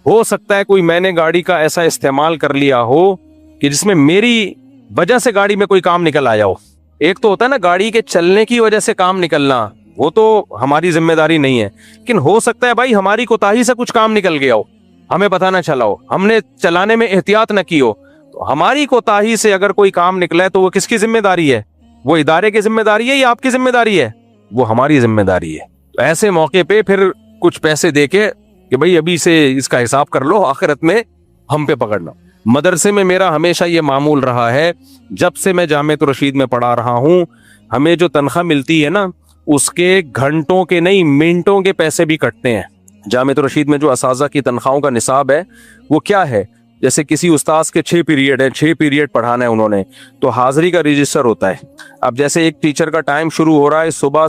ہو سکتا ہے کوئی میں نے گاڑی کا ایسا استعمال کر لیا ہو کہ جس میں میری وجہ سے گاڑی میں کوئی کام نکل آیا ہو. ایک تو ہوتا ہے نا گاڑی کے چلنے کی وجہ سے کام نکلنا, وہ تو ہماری ذمہ داری نہیں ہے, لیکن ہو سکتا ہے بھائی ہماری کوتاہی سے کچھ کام نکل گیا ہو, ہمیں پتہ نہ چلا ہو, ہم نے چلانے میں احتیاط نہ کی ہو. تو ہماری کوتاہی سے اگر کوئی کام نکلا ہے تو وہ کس کی ذمہ داری ہے؟ وہ ادارے کی ذمہ داری ہے یا آپ کی ذمہ داری ہے؟ وہ ہماری ذمہ داری ہے. تو ایسے موقع پہ پھر کچھ پیسے دے کے کہ بھائی ابھی سے اس کا حساب کر لو, آخرت میں ہم پہ پکڑنا. مدرسے میں میرا ہمیشہ یہ معمول رہا ہے, جب سے میں جامعۃ الرشید میں پڑھا رہا ہوں, ہمیں جو تنخواہ ملتی ہے نا اس کے گھنٹوں کے نہیں منٹوں کے پیسے بھی کٹتے ہیں. جامعۃ الرشید میں جو اساتذہ کی تنخواہوں کا نصاب ہے وہ کیا ہے, جیسے کسی استاذ کے 6 پیریڈ ہیں, 6 پیریڈ پڑھانا ہے انہوں نے, تو حاضری کا رجسٹر ہوتا ہے. اب جیسے ایک ٹیچر کا ٹائم شروع ہو رہا ہے صبح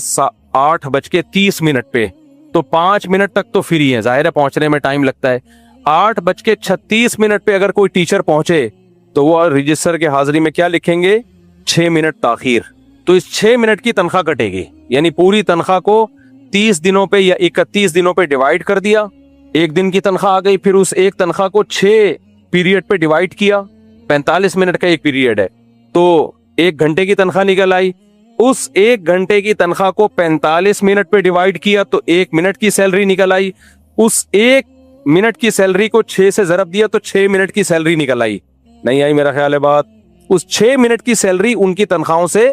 8:30 پہ, تو 5 منٹ تک تو فری ہے, ظاہر ہے پہنچنے میں ٹائم لگتا ہے. 8:36 پہ اگر کوئی ٹیچر پہنچے تو وہ رجسٹر کے حاضری میں کیا لکھیں گے, 6 منٹ تاخیر. تو اس 6 منٹ کی تنخواہ کٹے گی, یعنی پوری تنخواہ کو 30 دنوں پہ یا 31 دنوں پہ ڈیوائیڈ کر دیا. ایک دن کی تنخواہ آ گئی, پھر اس ایک تنخواہ کو 6 پیریڈ پہ ڈیوائیڈ کیا, 45 منٹ کا ایک پیریڈ ہے, تو 1 گھنٹے کی تنخواہ نکل آئی. اس 1 گھنٹے کی تنخواہ کو 45 منٹ پہ ڈیوائیڈ کیا تو 1 منٹ کی سیلری نکل آئی. اس 1 منٹ کی سیلری کو 6 سے ضرب دیا تو 6 منٹ کی سیلری نکل آئی. نہیں آئی میرا خیال ہے بات؟ اس 6 منٹ کی سیلری ان کی تنخواہوں سے,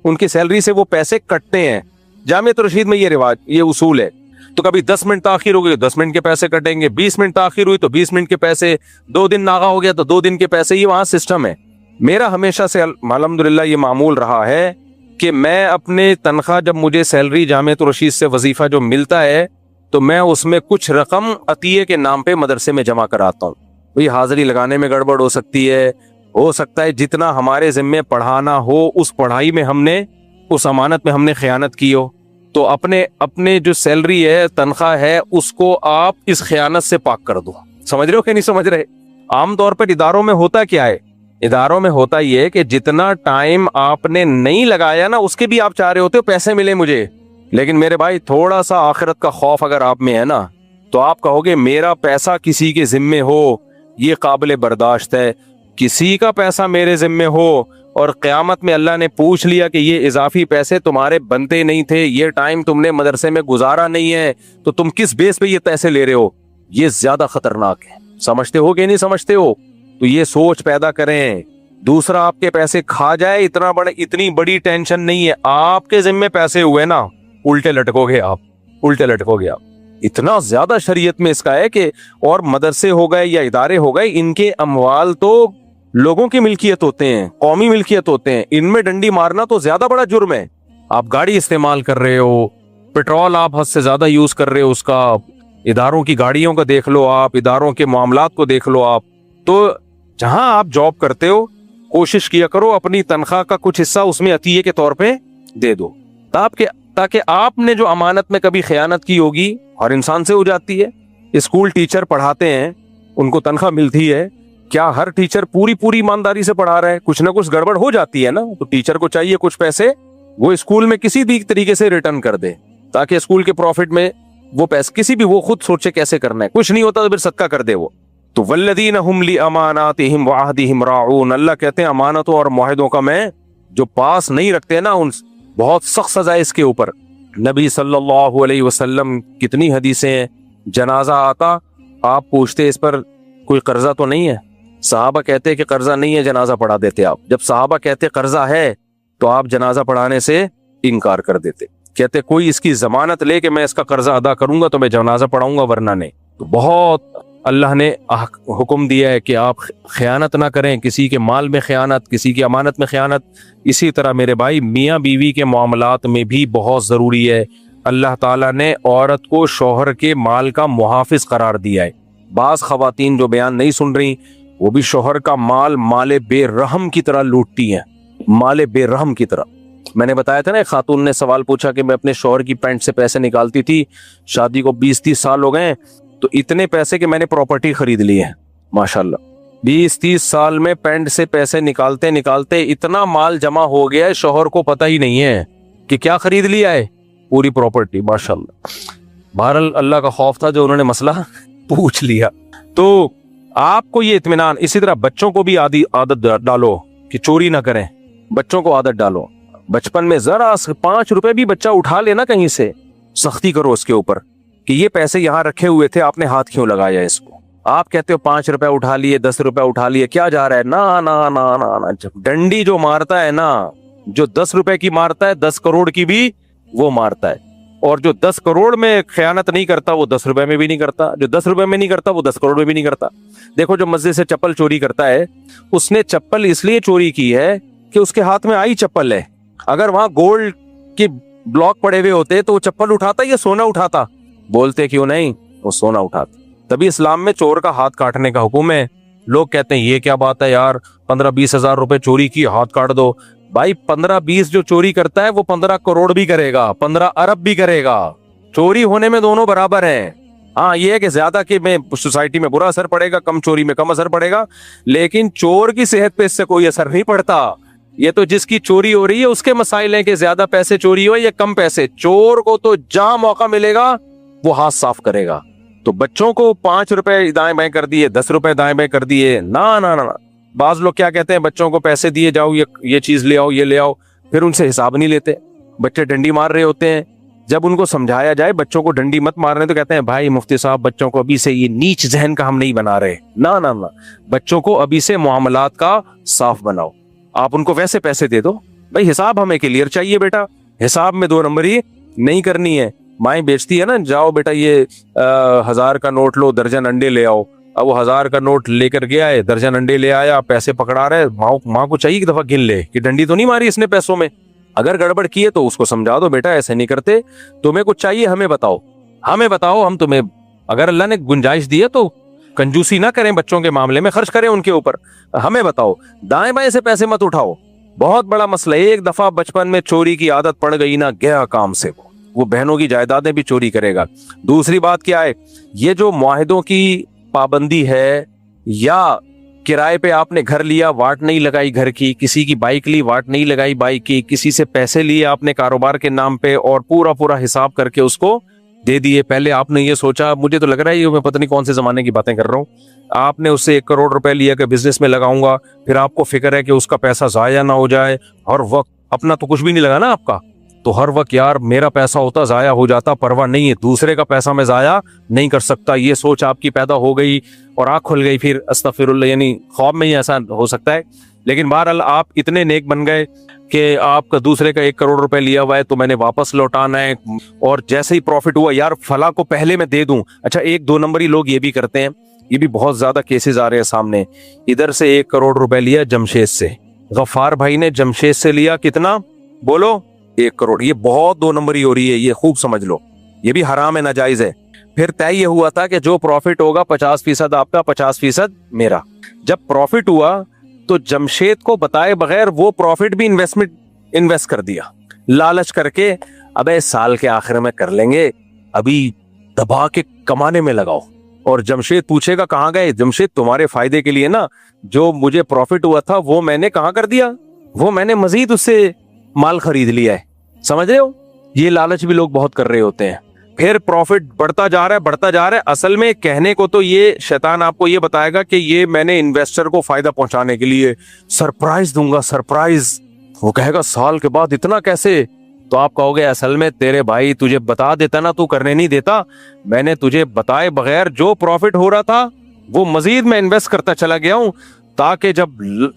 ان کی سیلری سے وہ پیسے کٹتے ہیں. جامعۃ الرشید میں یہ رواج, یہ اصول ہے. تو کبھی 10 منٹ تاخیر ہو گئی تو 10 منٹ کے پیسے کٹیں گے, 20 منٹ تاخیر ہوئی تو 20 منٹ کے پیسے, 2 دن ناغا ہو گیا تو 2 دن کے پیسے. یہ وہاں سسٹم ہے. میرا ہمیشہ سے الحمدللہ یہ معمول رہا ہے کہ میں اپنے تنخواہ, جب مجھے سیلری جامعۃ الرشید سے وظیفہ جو ملتا ہے تو میں اس میں کچھ رقم عطیے کے نام پہ مدرسے میں جمع کراتا ہوں. وہی حاضری لگانے میں گڑبڑ ہو سکتی ہے, ہو سکتا ہے جتنا ہمارے ذمے پڑھانا ہو اس پڑھائی میں ہم نے, اس امانت میں ہم نے خیانت کی ہو, تو اپنے جو سیلری ہے, تنخواہ ہے, اس کو آپ اس خیانت سے پاک کر دو. سمجھ رہے ہو کہ نہیں سمجھ رہے؟ عام طور پر اداروں میں ہوتا کیا ہے, اداروں میں ہوتا یہ ہے کہ جتنا ٹائم آپ نے نہیں لگایا نا اس کے بھی آپ چاہ رہے ہوتے ہو پیسے ملے مجھے. لیکن میرے بھائی تھوڑا سا آخرت کا خوف اگر آپ میں ہے نا تو آپ کہو گے میرا پیسہ کسی کے ذمے ہو یہ قابل برداشت ہے. کسی کا پیسہ میرے ذمے ہو اور قیامت میں اللہ نے پوچھ لیا کہ یہ اضافی پیسے تمہارے بنتے نہیں تھے, یہ ٹائم تم نے مدرسے میں گزارا نہیں ہے, تو تم کس بیس پہ یہ پیسے لے رہے ہو, یہ زیادہ خطرناک ہے. سمجھتے ہو کہ نہیں سمجھتے ہو؟ تو یہ سوچ پیدا کریں. دوسرا آپ کے پیسے کھا جائے اتنی بڑی ٹینشن نہیں ہے, آپ کے ذمے پیسے ہوئے نا الٹے لٹکو گے آپ, الٹے لٹکو گے آپ. اتنا زیادہ شریعت میں اس کا ہے کہ, اور مدرسے ہو گئے یا ادارے ہو گئے, ان کے اموال تو لوگوں کی ملکیت ہوتے ہیں, قومی ملکیت ہوتے ہیں, ان میں ڈنڈی مارنا تو زیادہ بڑا جرم ہے. آپ گاڑی استعمال کر رہے ہو, پیٹرول آپ حد سے زیادہ یوز کر رہے ہو اس کا, اداروں کی گاڑیوں کا دیکھ لو آپ, اداروں کے معاملات کو دیکھ لو آپ. تو جہاں آپ جاب کرتے ہو کوشش کیا کرو اپنی تنخواہ کا کچھ حصہ اس میں عطیے کے طور پہ دے دو, تاکہ آپ نے جو امانت میں کبھی خیانت کی ہوگی, ہر انسان سے ہو جاتی ہے. اسکول ٹیچر پڑھاتے ہیں, ان کو تنخواہ ملتی ہے, کیا ہر ٹیچر پوری ایمانداری سے پڑھا رہا ہے؟ کچھ نہ کچھ گڑبڑ ہو جاتی ہے نا. تو ٹیچر کو چاہیے کچھ پیسے وہ اسکول میں کسی بھی طریقے سے ریٹرن کر دے, تاکہ اسکول کے پروفٹ میں وہ پیسے کسی بھی وہ خود سوچے کیسے کرنا ہے, کچھ نہیں ہوتا تو پھر صدقہ کر دے وہ. تو والذین ہم لاماناتہم وعہدہم راعون, اللہ کہتے ہیں امانتوں اور معاہدوں کا میں جو پاس نہیں رکھتے نا ان بہت سخت سزا ہے اس کے اوپر. نبی صلی اللہ علیہ وسلم کتنی حدیثیں ہیں, جنازہ آتا آپ پوچھتے اس پر کوئی قرضہ تو نہیں ہے, صحابہ کہتے کہ قرضہ نہیں ہے, جنازہ پڑھا دیتے آپ. جب صحابہ کہتے قرضہ ہے تو آپ جنازہ پڑھانے سے انکار کر دیتے, کہتے کوئی اس کی ضمانت لے کہ میں اس کا قرضہ ادا کروں گا تو میں جنازہ پڑھاؤں گا, ورنہ نہیں. تو بہت اللہ نے حکم دیا ہے کہ آپ خیانت نہ کریں, کسی کے مال میں خیانت, کسی کی امانت میں خیانت. اسی طرح میرے بھائی میاں بیوی کے معاملات میں بھی بہت ضروری ہے. اللہ تعالیٰ نے عورت کو شوہر کے مال کا محافظ قرار دیا ہے. بعض خواتین جو بیان نہیں سن رہی وہ بھی شوہر کا مال بے رحم کی طرح لوٹتی ہیں, مال بے رحم کی طرح. میں نے بتایا تھا نا, ایک خاتون نے سوال پوچھا کہ میں اپنے شوہر کی پینٹ سے پیسے نکالتی تھی, شادی کو 20-30 سال ہو گئے تو اتنے پیسے کہ میں نے پراپرٹی خرید لی ہے. ماشاءاللہ 20-30 سال میں پینٹ سے پیسے نکالتے نکالتے اتنا مال جمع ہو گیا ہے, شوہر کو پتہ ہی نہیں ہے کہ کیا خرید لیا ہے, پوری پراپرٹی. ماشاءاللہ بہرحال اللہ کا خوف تھا جو انہوں نے مسئلہ پوچھ لیا. تو آپ کو یہ اطمینان. اسی طرح بچوں کو بھی عادت ڈالو کہ چوری نہ کریں, بچوں کو عادت ڈالو. بچپن میں ذرا 5 روپے بھی بچہ اٹھا لینا کہیں سے, سختی کرو اس کے اوپر کہ یہ پیسے یہاں رکھے ہوئے تھے, آپ نے ہاتھ کیوں لگایا اس کو. آپ کہتے ہو 5 روپے اٹھا لیے, 10 روپے اٹھا لیے, کیا جا رہا ہے. نا نا نا نا نا, ڈنڈی جو مارتا ہے نا, جو 10 روپے کی مارتا ہے 10 کروڑ کی بھی وہ مارتا ہے, اور جو 10 کروڑ میں خیانت نہیں کرتا وہ 10 روپے میں بھی نہیں کرتا, جو 10 روپے میں نہیں کرتا وہ 10 کروڑ میں بھی نہیں کرتا. دیکھو جو مسجد سے چپل چوری کرتا ہے, اس نے چپل اس لیے چوری کی ہے کہ اس کے ہاتھ میں آئی چپل ہے. اگر وہاں گولڈ کے بلاک پڑے ہوئے ہوتے تو وہ چپل اٹھاتا یا سونا اٹھاتا؟ بولتے کیوں نہیں, وہ سونا اٹھاتا. تبھی اسلام میں چور کا ہاتھ کاٹنے کا حکم ہے. لوگ کہتے ہیں یہ کیا بات ہے یار, 15-20 ہزار روپے چوری کی ہاتھ کاٹ دو. بھائی 15-20 جو چوری کرتا ہے وہ 15 کروڑ بھی کرے گا, 15 ارب بھی کرے گا. چوری ہونے میں دونوں برابر ہیں. ہاں یہ ہے کہ زیادہ کہ میں سوسائٹی میں برا اثر پڑے گا, کم چوری میں کم اثر پڑے گا, لیکن چور کی صحت پہ اس سے کوئی اثر نہیں پڑتا. یہ تو جس کی چوری ہو رہی ہے اس کے مسائل ہیں کہ زیادہ پیسے چوری ہو یا کم پیسے. چور کو تو جہاں موقع ملے گا وہ ہاتھ صاف کرے گا. تو بچوں کو 5 روپے دائیں بائیں کر دیے, 10 روپے دائیں بائیں کر دیے, نا نا نا. بعض لوگ کیا کہتے ہیں, بچوں کو پیسے دیے جاؤ, یہ چیز لے آؤ, یہ لے آؤ, پھر ان سے حساب نہیں لیتے. بچے ڈنڈی مار رہے ہوتے ہیں, جب ان کو سمجھایا جائے بچوں کو ڈنڈی مت مارنے تو کہتے ہیں بھائی مفتی صاحب بچوں کو ابھی سے یہ نیچ ذہن کا ہم نہیں بنا رہے. نا نا نا, بچوں کو ابھی سے معاملات کا صاف بناؤ. آپ ان کو ویسے پیسے دے دو, بھائی حساب ہمیں کلیئر چاہیے بیٹا, حساب میں 2 نمبری نہیں کرنی ہے. مائیں بیچتی ہے نا, جاؤ بیٹا یہ 1000 کا نوٹ لو, درجن انڈے لے آؤ. اب وہ 1000 کا نوٹ لے کر گیا ہے, درجن انڈے لے آیا, پیسے پکڑا رہے, ماں کو چاہیے ایک دفعہ گن لے کہ ڈنڈی تو نہیں ماری اس نے پیسوں میں. اگر گڑبڑ کی ہے تو اس کو سمجھا دو, بیٹا ایسے نہیں کرتے, تمہیں کچھ چاہیے ہمیں بتاؤ, ہم تمہیں اگر اللہ نے گنجائش دی ہے تو کنجوسی نہ کریں بچوں کے معاملے میں, خرچ کریں ان کے اوپر, ہمیں بتاؤ. دائیں بائیں سے پیسے مت اٹھاؤ, بہت بڑا مسئلہ. ایک دفعہ بچپن میں چوری کی عادت پڑ گئی نا, گیا کام سے وہ بہنوں کی جائیدادیں بھی چوری کرے گا. دوسری بات کیا ہے, یہ جو معاہدوں کی پابندی ہے, یا کرائے پہ آپ نے گھر لیا, واٹ نہیں لگائی گھر کی, کسی کی بائک لی, واٹ نہیں لگائی بائک کی, کسی سے پیسے لیے آپ نے کاروبار کے نام پہ اور پورا حساب کر کے اس کو دے دیے. پہلے آپ نے یہ سوچا, مجھے تو لگ رہا ہے میں پتہ نہیں کون سے زمانے کی باتیں کر رہا ہوں, آپ نے اس سے 1 کروڑ روپے لیا کہ بزنس میں لگاؤں گا, پھر آپ کو فکر ہے کہ اس کا پیسہ ضائع نہ ہو جائے. ہر وقت اپنا تو کچھ بھی نہیں لگا نا آپ کا, تو ہر وقت یار میرا پیسہ ہوتا ضائع ہو جاتا, پرواہ نہیں ہے, دوسرے کا پیسہ میں ضائع نہیں کر سکتا. یہ سوچ آپ کی پیدا ہو گئی اور آنکھ کھل گئی, پھر استغفر اللہ, یعنی خواب میں ہی ایسا ہو سکتا ہے. لیکن بہرحال آپ اتنے نیک بن گئے کہ آپ کا دوسرے کا 1 کروڑ روپے لیا ہوا ہے تو میں نے واپس لوٹانا ہے, اور جیسے ہی پروفٹ ہوا یار فلاں کو پہلے میں دے دوں. اچھا 1-2 نمبری لوگ یہ بھی کرتے ہیں, یہ بھی بہت زیادہ کیسز آ رہے ہیں سامنے. ادھر سے 1 کروڑ روپے لیا جمشید سے, غفار بھائی نے جمشید سے لیا کتنا, بولو 1 کروڑ. یہ بہت 2 نمبری ہو رہی ہے, یہ خوب سمجھ لو, یہ بھی حرام ہے, ناجائز ہے. پھر طے یہ ہوا تھا کہ جو پروفٹ ہوگا 50% آپ کا, 50% میرا. جب پروفٹ ہوا تو جمشید کو بتائے بغیر وہ پروفٹ بھی انویسٹ کر دیا, لالچ کر کے, ابے سال کے آخر میں کر لیں گے, ابھی دبا کے کمانے میں لگاؤ. اور جمشید پوچھے گا کہاں گئے, جمشید تمہارے فائدے کے لیے نا, جو مجھے پروفٹ ہوا تھا وہ میں نے کہاں کر دیا, وہ میں نے مزید اس سے مال خرید لیا ہے. سمجھ رہے ہو, یہ لالچ بھی لوگ بہت کر رہے ہوتے ہیں. پھر پروفٹ بڑھتا جا رہا ہے بڑھتا جا رہا ہے. اصل میں کہنے کو تو یہ شیطان آپ کو یہ بتائے گا کہ یہ میں نے انویسٹر کو فائدہ پہنچانے کے لیے سرپرائز دوں گا, سرپرائز. وہ کہے گا سال کے بعد اتنا کیسے؟ تو آپ کہو گے اصل میں تیرے بھائی تجھے بتا دیتا نا, تو کرنے نہیں دیتا. میں نے تجھے بتائے بغیر جو پروفٹ ہو رہا تھا وہ مزید میں انویسٹ کرتا چلا گیا ہوں, تاکہ جب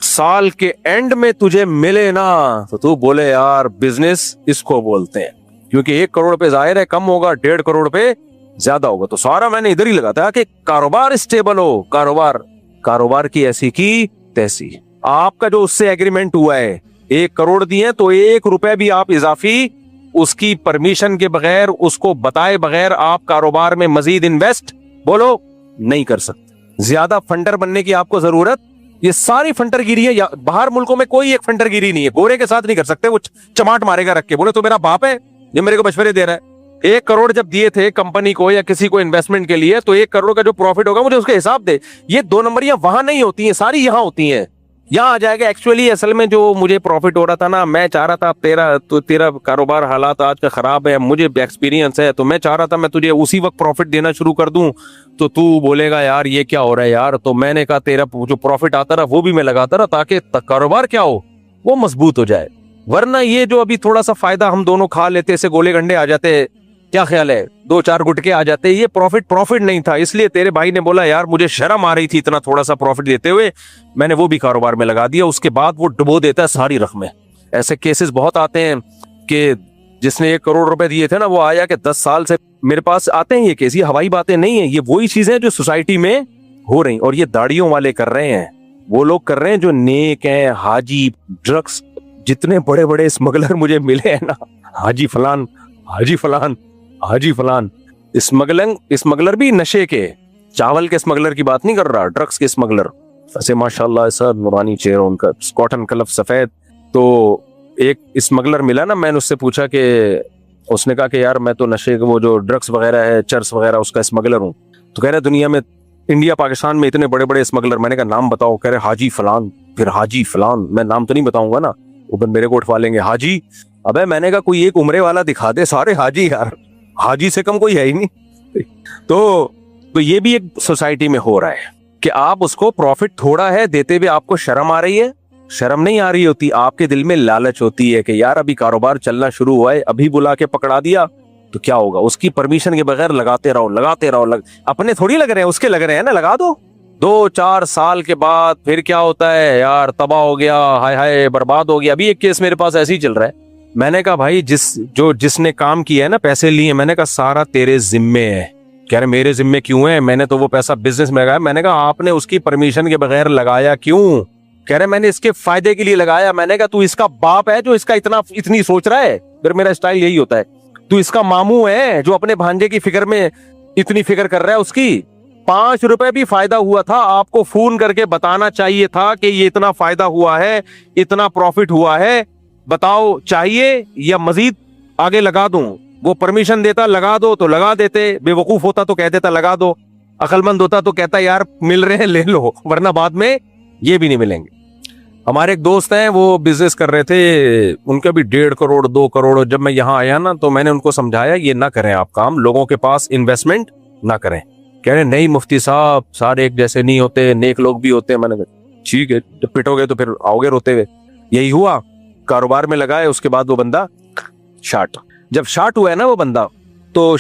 سال کے اینڈ میں تجھے ملے نا تو تو بولے یار بزنس اس کو بولتے ہیں. کیونکہ 1 کروڑ پہ ظاہر ہے کم ہوگا, 1.5 کروڑ پہ زیادہ ہوگا. تو سارا میں نے ادھر ہی لگاتا کہ کاروبار اسٹیبل ہو, کاروبار کی ایسی کی تیسی. آپ کا جو اس سے ایگریمنٹ ہوا ہے 1 کروڑ دیے تو 1 روپے بھی آپ اضافی اس کی پرمیشن کے بغیر, اس کو بتائے بغیر آپ کاروبار میں مزید انویسٹ بولو نہیں کر سکتے. زیادہ فنڈر بننے کی آپ کو ضرورت, یہ ساری فنڈر گیری ہے. باہر ملکوں میں کوئی ایک فنڈر گیری نہیں ہے, گورے کے ساتھ نہیں کر سکتے. وہ چماٹ مارے گا رکھ کے, بولے تو میرا باپ ہے یہ میرے کو مشورے دے رہا ہے. 1 کروڑ جب دیے تھے کمپنی کو یا کسی کو انویسٹمنٹ کے لیے, تو 1 کروڑ کا جو پروفٹ ہوگا مجھے اس کا حساب دے. یہ 2 نمبریاں وہاں نہیں ہوتی ہیں, ساری یہاں ہوتی ہیں. یہاں آ جائے گا. ایکچولی اصل میں جو مجھے پروفٹ ہو رہا تھا نا, میں چاہ رہا تھا تیرا کاروبار حالات آج کا خراب ہے, مجھے ایکسپیرینس ہے, تو میں چاہ رہا تھا میں تجھے اسی وقت پروفٹ دینا شروع کر دوں. تو بولے گا یار یہ کیا ہو رہا ہے یار. تو میں نے کہا تیرا جو پروفٹ آتا رہا وہ بھی میں لگاتا رہا, تاکہ کاروبار کیا ہو وہ مضبوط ہو جائے. ورنہ یہ جو ابھی تھوڑا سا فائدہ ہم دونوں کھا لیتے, اسے گولے گنڈے آ جاتے, کیا خیال ہے 2-4 گٹکے آ جاتے, یہ پروفٹ نہیں تھا. اس لیے تیرے بھائی نے بولا یار مجھے شرم آ رہی تھی اتنا تھوڑا سا پروفٹ دیتے ہوئے, میں نے وہ بھی کاروبار میں لگا دیا. اس کے بعد وہ ڈبو دیتا ہے ساری رقمیں. ایسے کیسز بہت آتے ہیں کہ جس نے 1 کروڑ روپے دیے تھے نا, وہ آیا کہ 10 سال سے میرے پاس آتے ہیں یہ کیس. یہ ہوائی باتیں نہیں ہیں, یہ وہی چیزیں جو سوسائٹی میں ہو رہی, اور یہ داڑیوں والے کر رہے ہیں, وہ لوگ کر رہے ہیں جو نیک ہیں. حاجی ڈرگس, جتنے بڑے بڑے اسمگلر مجھے ملے ہیں نا, حاجی فلان حاجی فلان حاجی فلان. اسمگلر بھی نشے کے, چاول کے اسمگلر کی بات نہیں کر رہا, ڈرگس کے اسمگلر. ایسے ماشاءاللہ ایسا نورانی چہرہ ان کا, کاٹن کلف سفید. تو ایک اسمگلر ملا نا, میں نے اس سے پوچھا کہ اس نے کہا کہ یار میں تو نشے وہ جو ڈرگس وغیرہ ہے, چرس وغیرہ, اس کا اسمگلر ہوں. تو کہہ رہے دنیا میں انڈیا پاکستان میں اتنے بڑے بڑے اسمگلر. میں نے کہا نام بتاؤ. کہہ رہے حاجی فلان, پھر حاجی فلان. میں نام تو نہیں بتاؤں گا نا, وہ میرے کو اٹھوا لیں گے. حاجی, ابے میں نے کہا کوئی ایک عمرے والا دکھا دے, سارے حاجی یار, حاجی سے کم کوئی ہے ہی نہیں. تو یہ بھی ایک سوسائٹی میں ہو رہا ہے کہ آپ اس کو پروفٹ تھوڑا ہے دیتے ہوئے آپ کو شرم آ رہی ہے. شرم نہیں آ رہی ہوتی, آپ کے دل میں لالچ ہوتی ہے کہ یار ابھی کاروبار چلنا شروع ہوا ہے, ابھی بلا کے پکڑا دیا تو کیا ہوگا. اس کی پرمیشن کے بغیر لگاتے رہو. اپنے تھوڑی لگ رہے ہیں, اس کے لگ رہے ہیں نا, لگا دو. 2-4 سال کے بعد پھر کیا ہوتا ہے یار, تباہ ہو گیا, ہائے ہائے برباد ہو گیا. ابھی ایک کیس میرے پاس ایسے ہی چل رہا ہے. میں نے کہا بھائی جس نے کام کیا ہے نا, پیسے لیے, میں نے کہا سارا تیرے ذمے ہے. کہہ رہے میرے ذمے کیوں ہے, میں نے تو وہ پیسہ بزنس میں لگایا. میں نے کہا آپ نے اس کی پرمیشن کے بغیر لگایا کیوں؟ کہہ رہے میں نے اس کے فائدے کے لیے لگایا. میں نے کہا تو اس کا باپ ہے جو اس کا اتنی سوچ رہا ہے؟ پھر میرا اسٹائل یہی ہوتا ہے, تو اس کا ماموں ہے جو اپنے بھانجے کی فکر میں اتنی فکر کر رہا ہے. اس کی 5 روپے بھی فائدہ ہوا تھا, آپ کو فون کر کے بتانا چاہیے تھا کہ یہ اتنا فائدہ ہوا ہے, اتنا پروفٹ ہوا ہے, بتاؤ چاہیے یا مزید آگے لگا دوں. وہ پرمیشن دیتا لگا دو تو لگا دیتے, بے وقوف ہوتا تو کہہ دیتا لگا دو, عقل مند ہوتا تو کہتا یار مل رہے ہیں لے لو, ورنہ بعد میں یہ بھی نہیں ملیں گے. ہمارے ایک دوست ہیں, وہ بزنس کر رہے تھے, ان کا بھی 1.5 کروڑ 2 کروڑ. جب میں یہاں آیا نا تو میں نے ان کو سمجھایا یہ نہ کریں آپ کام, لوگوں کے پاس انویسٹمنٹ نہ کریں. کہہ رہے نہیں مفتی صاحب سارے ایک جیسے نہیں ہوتے, نیک لوگ بھی ہوتے ہیں. میں نے کہا ٹھیک ہے, جب پٹو گے تو پھر آؤ گے روتے ہوئے. یہی ہوا, کاروبار میں لگائے, اس کے بعد وہ بندہ شارٹ. جب شارٹ ہوا ہے نا وہ بندہ, تو